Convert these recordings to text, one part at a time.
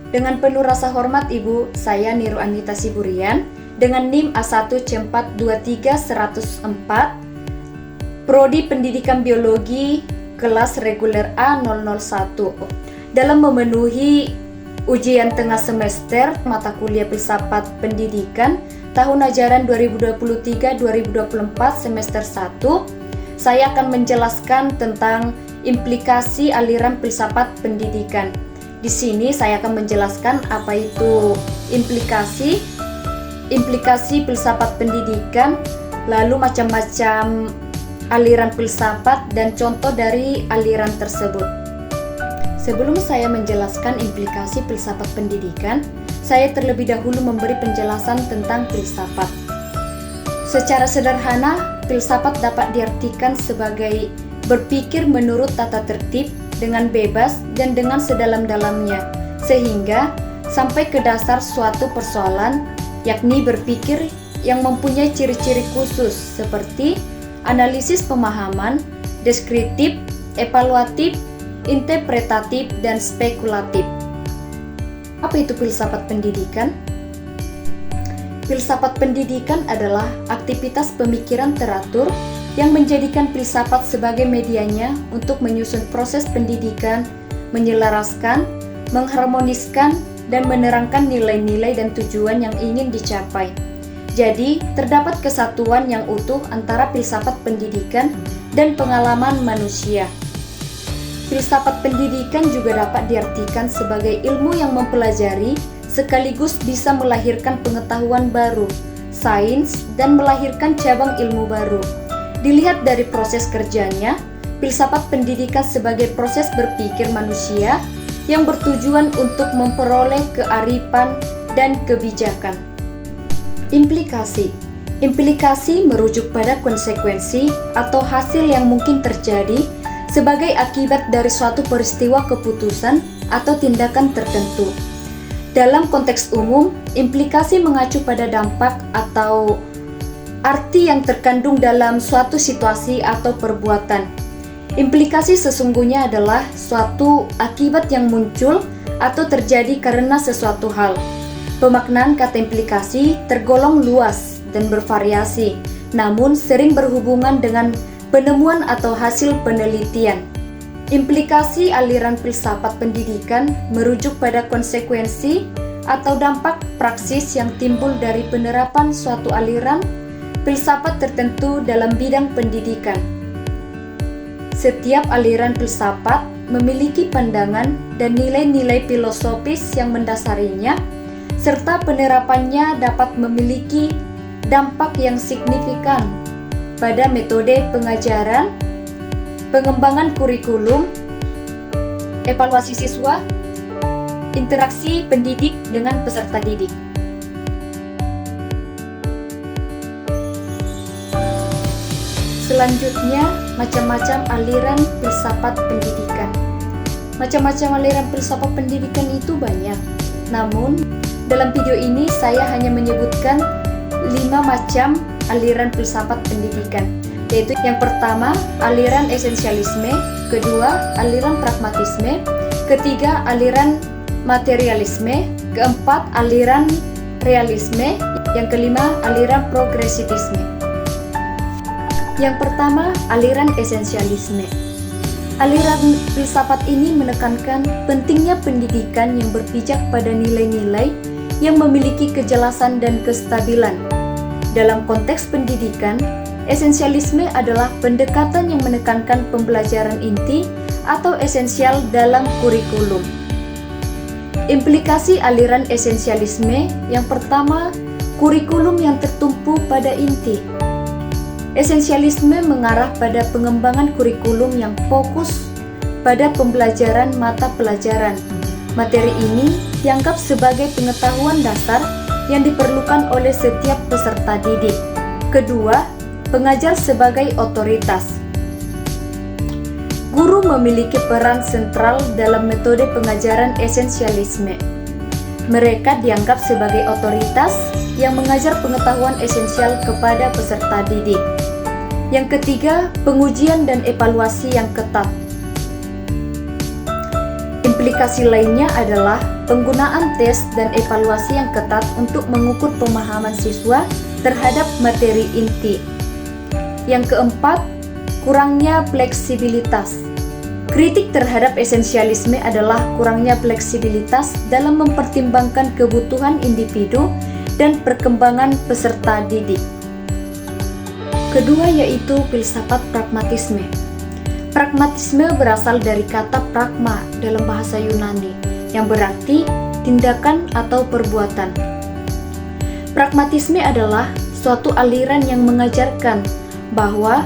Dengan penuh rasa hormat Ibu, saya Niru Anita Siburian dengan NIM A1C423-104, Prodi Pendidikan Biologi, kelas reguler A001. Dalam memenuhi ujian tengah semester mata kuliah filsafat pendidikan tahun ajaran 2023-2024 semester 1, saya akan menjelaskan tentang implikasi aliran filsafat pendidikan. Di sini saya akan menjelaskan apa itu implikasi filsafat pendidikan, lalu macam-macam aliran filsafat dan contoh dari aliran tersebut. Sebelum saya menjelaskan implikasi filsafat pendidikan, saya terlebih dahulu memberi penjelasan tentang filsafat. Secara sederhana, filsafat dapat diartikan sebagai berpikir menurut tata tertib, dengan bebas dan dengan sedalam-dalamnya, sehingga sampai ke dasar suatu persoalan, yakni berpikir yang mempunyai ciri-ciri khusus seperti analisis pemahaman, deskriptif, evaluatif, interpretatif, dan spekulatif. Apa itu filsafat pendidikan? Filsafat pendidikan adalah aktivitas pemikiran teratur yang menjadikan filsafat sebagai medianya untuk menyusun proses pendidikan, menyelaraskan, mengharmoniskan, dan menerangkan nilai-nilai dan tujuan yang ingin dicapai. Jadi, terdapat kesatuan yang utuh antara filsafat pendidikan dan pengalaman manusia. Filsafat pendidikan juga dapat diartikan sebagai ilmu yang mempelajari sekaligus bisa melahirkan pengetahuan baru, sains, dan melahirkan cabang ilmu baru. Dilihat dari proses kerjanya, filsafat pendidikan sebagai proses berpikir manusia yang bertujuan untuk memperoleh kearifan dan kebijakan. Implikasi merujuk pada konsekuensi atau hasil yang mungkin terjadi sebagai akibat dari suatu peristiwa keputusan atau tindakan tertentu. Dalam konteks umum, implikasi mengacu pada dampak atau arti yang terkandung dalam suatu situasi atau perbuatan. Implikasi sesungguhnya adalah suatu akibat yang muncul atau terjadi karena sesuatu hal. Pemaknaan kata implikasi tergolong luas dan bervariasi, namun sering berhubungan dengan penemuan atau hasil penelitian. Implikasi aliran filsafat pendidikan merujuk pada konsekuensi atau dampak praksis yang timbul dari penerapan suatu aliran filsafat tertentu dalam bidang pendidikan. Setiap aliran filsafat memiliki pandangan dan nilai-nilai filosofis yang mendasarinya, serta penerapannya dapat memiliki dampak yang signifikan pada metode pengajaran, pengembangan kurikulum, evaluasi siswa, interaksi pendidik dengan peserta didik. Selanjutnya, macam-macam aliran filsafat pendidikan. Macam-macam aliran filsafat pendidikan itu banyak. Namun, dalam video ini saya hanya menyebutkan 5 macam aliran filsafat pendidikan, yaitu yang pertama, aliran esensialisme, kedua, aliran pragmatisme, ketiga, aliran materialisme, keempat, aliran realisme, yang kelima, aliran progresivisme. Yang pertama, aliran esensialisme. Aliran filsafat ini menekankan pentingnya pendidikan yang berpijak pada nilai-nilai yang memiliki kejelasan dan kestabilan. Dalam konteks pendidikan, esensialisme adalah pendekatan yang menekankan pembelajaran inti atau esensial dalam kurikulum. Implikasi aliran esensialisme yang pertama, kurikulum yang tertumpu pada inti. Esensialisme mengarah pada pengembangan kurikulum yang fokus pada pembelajaran mata pelajaran. Materi ini dianggap sebagai pengetahuan dasar yang diperlukan oleh setiap peserta didik. Kedua, pengajar sebagai otoritas. Guru memiliki peran sentral dalam metode pengajaran esensialisme. Mereka dianggap sebagai otoritas yang mengajar pengetahuan esensial kepada peserta didik. Yang ketiga, pengujian dan evaluasi yang ketat. Implikasi lainnya adalah penggunaan tes dan evaluasi yang ketat untuk mengukur pemahaman siswa terhadap materi inti. Yang keempat, kurangnya fleksibilitas. Kritik terhadap esensialisme adalah kurangnya fleksibilitas dalam mempertimbangkan kebutuhan individu dan perkembangan peserta didik. Kedua yaitu filsafat pragmatisme. Pragmatisme berasal dari kata pragma dalam bahasa Yunani, yang berarti tindakan atau perbuatan. Pragmatisme adalah suatu aliran yang mengajarkan bahwa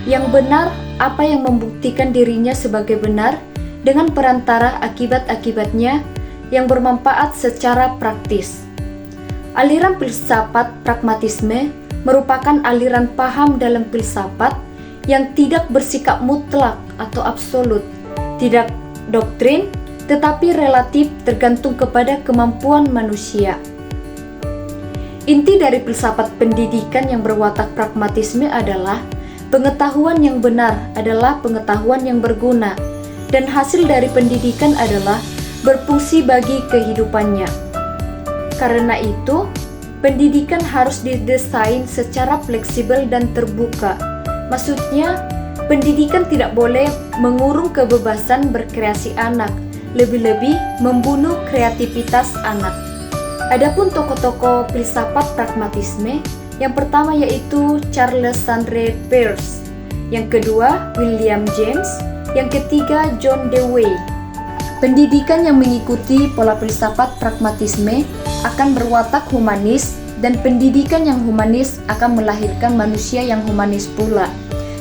yang benar, apa yang membuktikan dirinya sebagai benar, dengan perantara akibat-akibatnya yang bermanfaat secara praktis. Aliran filsafat pragmatisme merupakan aliran paham dalam filsafat yang tidak bersikap mutlak atau absolut, tidak doktrin, tetapi relatif tergantung kepada kemampuan manusia. Inti dari filsafat pendidikan yang berwatak pragmatisme adalah pengetahuan yang benar adalah pengetahuan yang berguna, dan hasil dari pendidikan adalah berfungsi bagi kehidupannya. Karena itu, pendidikan harus didesain secara fleksibel dan terbuka. Maksudnya, pendidikan tidak boleh mengurung kebebasan berkreasi anak, lebih-lebih membunuh kreativitas anak. Adapun tokoh-tokoh filsafat pragmatisme, yang pertama yaitu Charles Sandre Peirce, yang kedua William James, yang ketiga John Dewey. Pendidikan yang mengikuti pola filsafat pragmatisme akan berwatak humanis, dan pendidikan yang humanis akan melahirkan manusia yang humanis pula.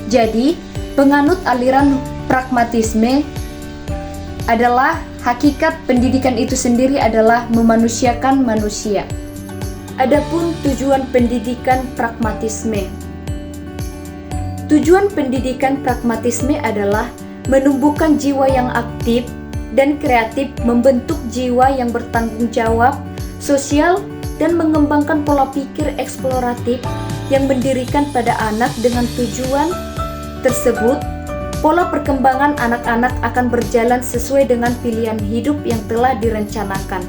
Jadi, penganut aliran pragmatisme adalah hakikat pendidikan itu sendiri adalah memanusiakan manusia. Adapun tujuan pendidikan pragmatisme. Tujuan pendidikan pragmatisme adalah menumbuhkan jiwa yang aktif dan kreatif, membentuk jiwa yang bertanggung jawab sosial, dan mengembangkan pola pikir eksploratif yang mendirikan pada anak. Dengan tujuan tersebut, pola perkembangan anak-anak akan berjalan sesuai dengan pilihan hidup yang telah direncanakan.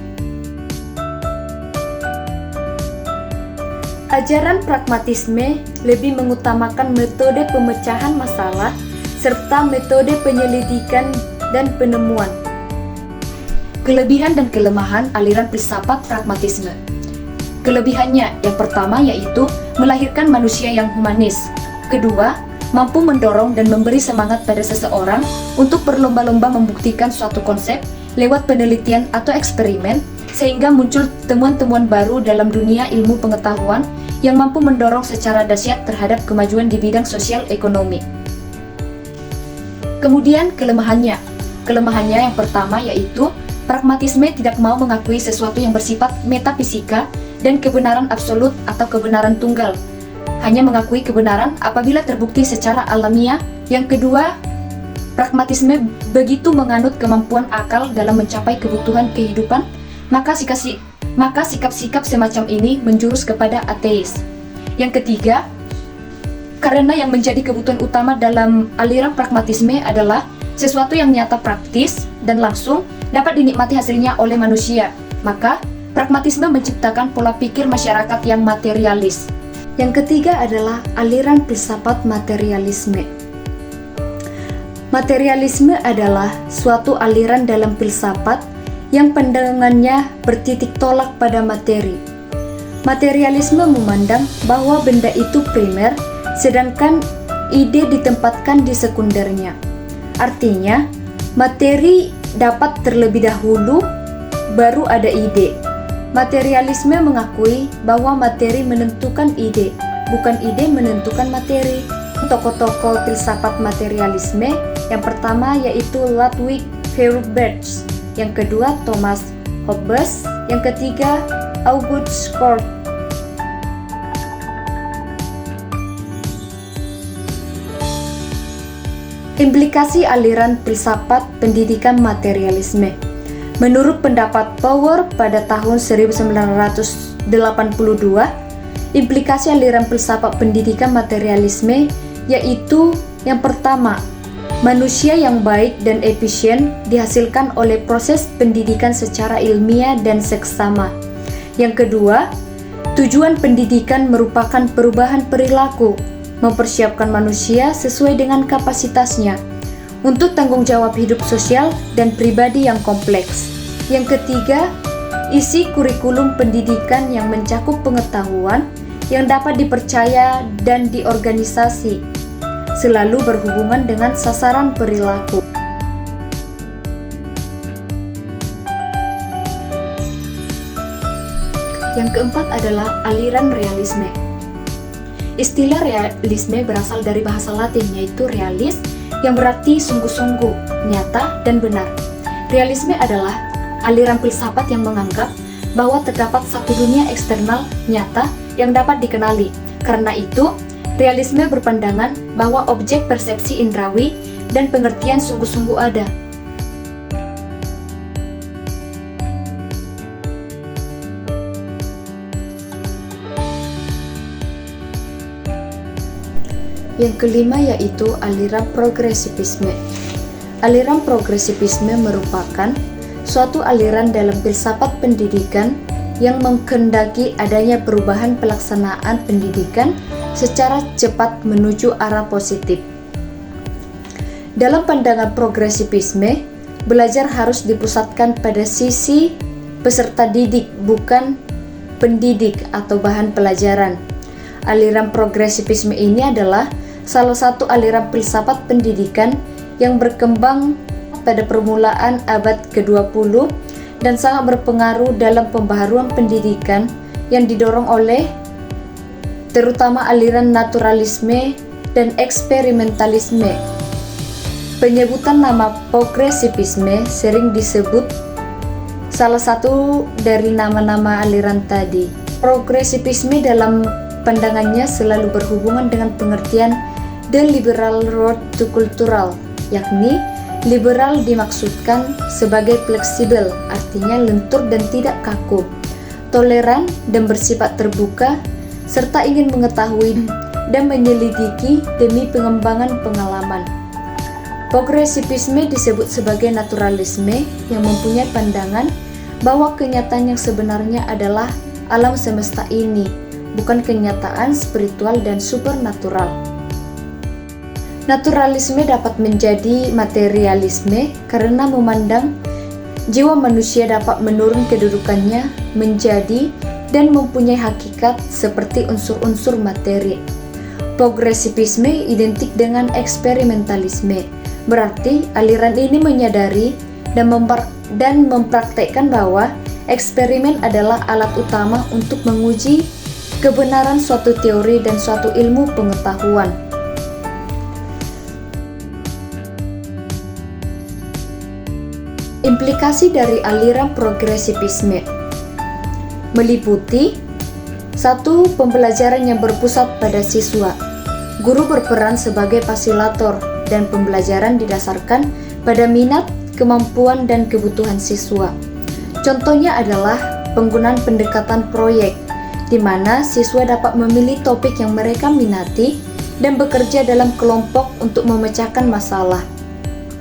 Ajaran pragmatisme lebih mengutamakan metode pemecahan masalah serta metode penyelidikan dan penemuan. Kelebihan dan kelemahan aliran filsafat pragmatisme. Kelebihannya yang pertama yaitu melahirkan manusia yang humanis. Kedua, mampu mendorong dan memberi semangat pada seseorang untuk berlomba-lomba membuktikan suatu konsep lewat penelitian atau eksperimen, sehingga muncul temuan-temuan baru dalam dunia ilmu pengetahuan yang mampu mendorong secara dahsyat terhadap kemajuan di bidang sosial ekonomi. Kemudian kelemahannya. Kelemahannya yang pertama yaitu pragmatisme tidak mau mengakui sesuatu yang bersifat metafisika dan kebenaran absolut atau kebenaran tunggal. Hanya mengakui kebenaran apabila terbukti secara alamiah. Yang kedua, pragmatisme begitu menganut kemampuan akal dalam mencapai kebutuhan kehidupan, maka sikap-sikap semacam ini menjurus kepada ateis. Yang ketiga, karena yang menjadi kebutuhan utama dalam aliran pragmatisme adalah sesuatu yang nyata, praktis, dan langsung dapat dinikmati hasilnya oleh manusia, maka pragmatisme menciptakan pola pikir masyarakat yang materialis. Yang ketiga adalah aliran filsafat materialisme. Materialisme adalah suatu aliran dalam filsafat yang pandangannya bertitik tolak pada materi. Materialisme memandang bahwa benda itu primer, sedangkan ide ditempatkan di sekundernya. Artinya, materi dapat terlebih dahulu, baru ada ide. Materialisme mengakui bahwa materi menentukan ide, bukan ide menentukan materi. Tokoh-tokoh filsafat materialisme yang pertama yaitu Ludwig Feuerbach, yang kedua Thomas Hobbes, yang ketiga Auguste Comte. Implikasi aliran filsafat pendidikan materialisme. Menurut pendapat Power pada tahun 1982, implikasi aliran filsafat pendidikan materialisme yaitu yang pertama, Manusia yang baik dan efisien dihasilkan oleh proses pendidikan secara ilmiah dan seksama. Yang kedua, tujuan pendidikan merupakan perubahan perilaku, mempersiapkan manusia sesuai dengan kapasitasnya untuk tanggung jawab hidup sosial dan pribadi yang kompleks. Yang ketiga, isi kurikulum pendidikan yang mencakup pengetahuan yang dapat dipercaya dan diorganisasi, selalu berhubungan dengan sasaran perilaku. Yang keempat adalah aliran realisme. Istilah realisme berasal dari bahasa Latin, yaitu realis, yang berarti sungguh-sungguh, nyata, dan benar. Realisme adalah aliran filsafat yang menganggap bahwa terdapat satu dunia eksternal nyata yang dapat dikenali. Karena itu, realisme berpandangan bahwa objek persepsi indrawi dan pengertian sungguh-sungguh ada. Yang kelima yaitu aliran progresivisme. Aliran progresivisme merupakan suatu aliran dalam filsafat pendidikan yang menghendaki adanya perubahan pelaksanaan pendidikan secara cepat menuju arah positif. Dalam pandangan progresivisme, belajar harus dipusatkan pada sisi peserta didik, bukan pendidik atau bahan pelajaran. Aliran progresivisme ini adalah salah satu aliran filsafat pendidikan yang berkembang pada permulaan abad ke-20 dan sangat berpengaruh dalam pembaharuan pendidikan yang didorong oleh terutama aliran naturalisme dan eksperimentalisme. Penyebutan nama progresivisme sering disebut salah satu dari nama-nama aliran tadi. Progresivisme dalam pandangannya selalu berhubungan dengan pengertian the liberal road to cultural, yakni liberal dimaksudkan sebagai fleksibel, artinya lentur dan tidak kaku, toleran dan bersifat terbuka, serta ingin mengetahui dan menyelidiki demi pengembangan pengalaman. Progresivisme disebut sebagai naturalisme yang mempunyai pandangan bahwa kenyataan yang sebenarnya adalah alam semesta ini, bukan kenyataan spiritual dan supernatural. Naturalisme dapat menjadi materialisme karena memandang jiwa manusia dapat menurun kedudukannya menjadi dan mempunyai hakikat seperti unsur-unsur materi. Progresivisme identik dengan eksperimentalisme, berarti aliran ini menyadari dan mempraktekkan bahwa eksperimen adalah alat utama untuk menguji kebenaran suatu teori dan suatu ilmu pengetahuan. Implikasi dari aliran progresivisme meliputi 1. Pembelajaran yang berpusat pada siswa. Guru berperan sebagai fasilitator dan pembelajaran didasarkan pada minat, kemampuan, dan kebutuhan siswa. Contohnya adalah penggunaan pendekatan proyek, di mana siswa dapat memilih topik yang mereka minati dan bekerja dalam kelompok untuk memecahkan masalah.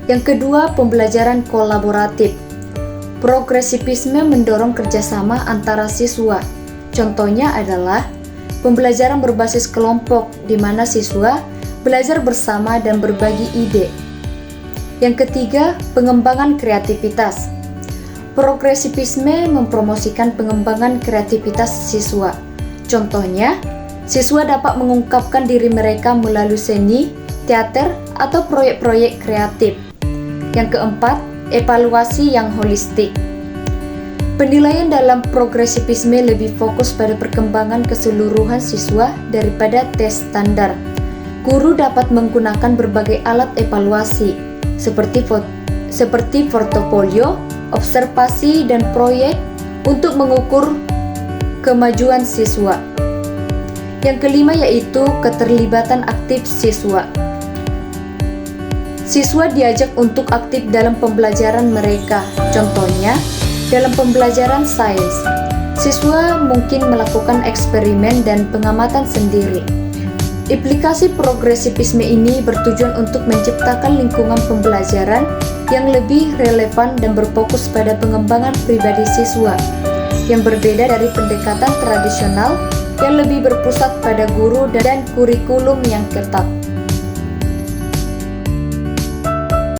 Yang kedua, pembelajaran kolaboratif. Progresivisme mendorong kerjasama antara siswa. Contohnya adalah pembelajaran berbasis kelompok, di mana siswa belajar bersama dan berbagi ide. Yang ketiga, pengembangan kreativitas. Progresivisme mempromosikan pengembangan kreativitas siswa. Contohnya, siswa dapat mengungkapkan diri mereka melalui seni, teater, atau proyek-proyek kreatif. Yang keempat, evaluasi yang holistik. Penilaian dalam progresivisme lebih fokus pada perkembangan keseluruhan siswa daripada tes standar. Guru dapat menggunakan berbagai alat evaluasi seperti portofolio, observasi, dan proyek untuk mengukur kemajuan siswa. Yang kelima yaitu keterlibatan aktif siswa. Siswa diajak untuk aktif dalam pembelajaran mereka. Contohnya, dalam pembelajaran sains, siswa mungkin melakukan eksperimen dan pengamatan sendiri. Aplikasi progresivisme ini bertujuan untuk menciptakan lingkungan pembelajaran yang lebih relevan dan berfokus pada pengembangan pribadi siswa, yang berbeda dari pendekatan tradisional yang lebih berpusat pada guru dan kurikulum yang ketat.